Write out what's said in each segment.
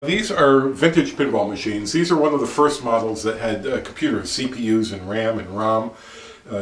These are vintage pinball machines. These are one of the first models that had computers, CPUs and RAM and ROM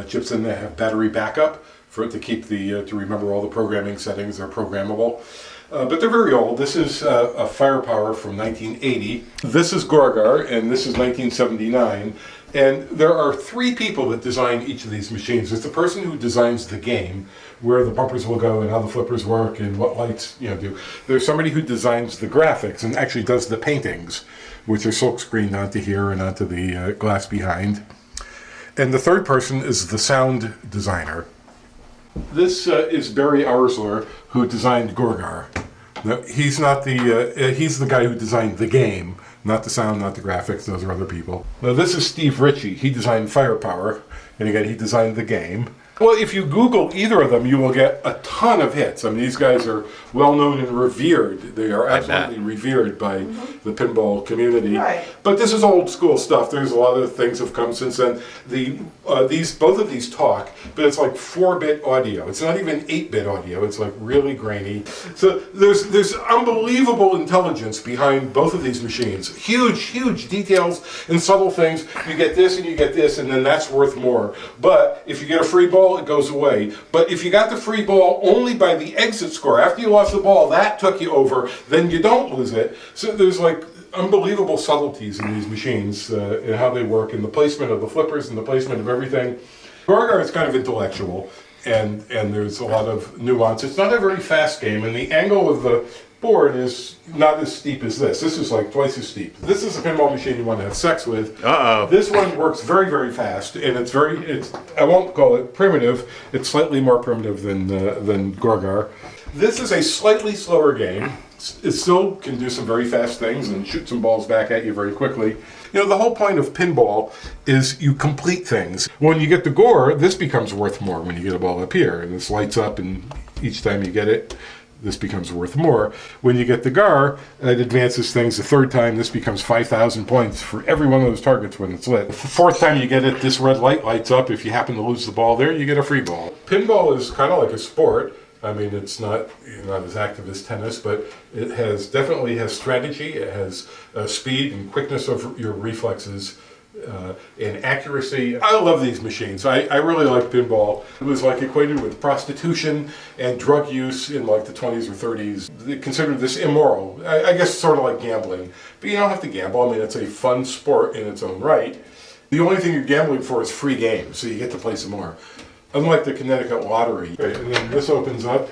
chips in that have battery backup for it to keep to remember all the programming settings. They're programmable. But they're very old. This is a Firepower from 1980. This is Gorgar, and this is 1979. And there are three people that design each of these machines. There's the person who designs the game, where the bumpers will go and how the flippers work and what lights do. There's somebody who designs the graphics and actually does the paintings, which are silk screened onto here and onto the glass behind. And the third person is the sound designer. This is Barry Arsler, who designed Gorgar. Now, he's not he's the guy who designed the game, not the sound, not the graphics. Those are other people. Now, this is Steve Ritchie. He designed Firepower, and again, he designed the game. Well, if you Google either of them, you will get a ton of hits. I mean, these guys are well known and revered. They are absolutely revered by the pinball community. Right. But this is old school stuff. There's a lot of things have come since then. Both of these talk, but it's like 4-bit audio. It's not even 8-bit audio. It's like really grainy. So there's unbelievable intelligence behind both of these machines. Huge details and subtle things. You get this and you get this, and then that's worth more. But if you get a free ball, it goes away. But if you got the free ball only by the exit score, after you lost the ball, that took you over, then you don't lose it. So there's like unbelievable subtleties in these machines and how they work, and the placement of the flippers and the placement of everything. Gorgar is kind of intellectual, and there's a lot of nuance. It's not a very fast game, and the angle of the board is not as steep as this. This is like twice as steep. This is a pinball machine you want to have sex with. This one works very fast, and it's I won't call it primitive. It's slightly more primitive than Gorgar. This is a slightly slower game. It still can do some very fast things and shoot some balls back at you very quickly. You know, the whole point of pinball is you complete things. When you get the Gore, this becomes worth more when you get a ball up here, and this lights up, and each time you get it, this becomes worth more. When you get the Gar, it advances things. The third time, this becomes 5,000 points for every one of those targets when it's lit. The fourth time you get it, this red light lights up. If you happen to lose the ball there, you get a free ball. Pinball is kind of like a sport. I mean, it's not as active as tennis, but it definitely has strategy. It has speed and quickness of your reflexes. And accuracy. I love these machines. I really like pinball. It was like equated with prostitution and drug use in like the 20s or 30s. They considered this immoral. I guess sort of like gambling. But you don't have to gamble. I mean, it's a fun sport in its own right. The only thing you're gambling for is free games, so you get to play some more. Unlike the Connecticut lottery. Right, and then this opens up.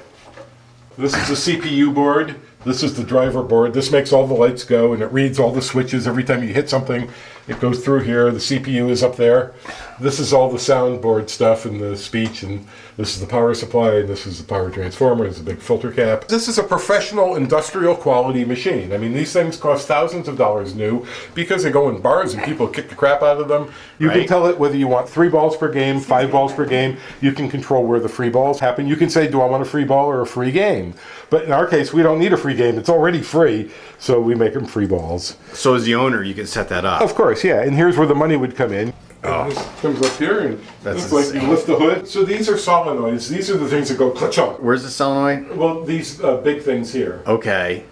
This is the CPU board. This is the driver board. This makes all the lights go, and it reads all the switches. Every time you hit something, it goes through here. The CPU is up there. This is all the soundboard stuff and the speech, and this is the power supply, and this is the power transformer. There's a big filter cap. This is a professional industrial quality machine. I mean, these things cost thousands of dollars new because they go in bars and people kick the crap out of them. You can tell it whether you want 3 balls per game, 5 balls per game. You can control where the free balls happen. You can say, do I want a free ball or a free game? But in our case, we don't need a free game. It's already free, so we make them free balls. So as the owner, you can set that up. Of course, yeah. And here's where the money would come in. Oh. This comes up here, and it's like you lift the hood. So these are solenoids. These are the things that go clutch-up. Where's the solenoid? Well, these big things here. Okay.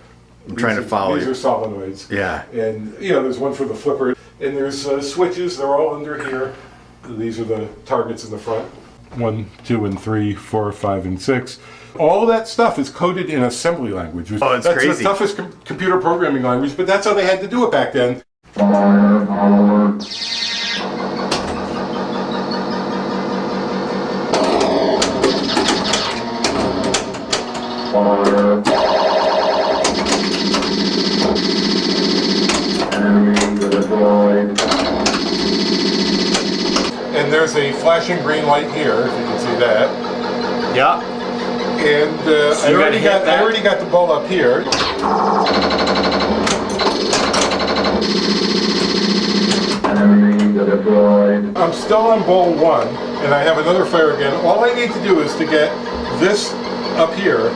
I'm trying to follow you. These are solenoids. Yeah. And, there's one for the flipper. And there's switches. They're all under here. These are the targets in the front. 1, 2, and 3, 4, 5, and 6. All of that stuff is coded in assembly language. Oh, that's crazy. That's the toughest computer programming language, but that's how they had to do it back then. And there's a flashing green light here, if you can see that. Yeah. And So I already got the ball up here. I'm still on ball 1, and I have another fire again. All I need to do is to get this up here,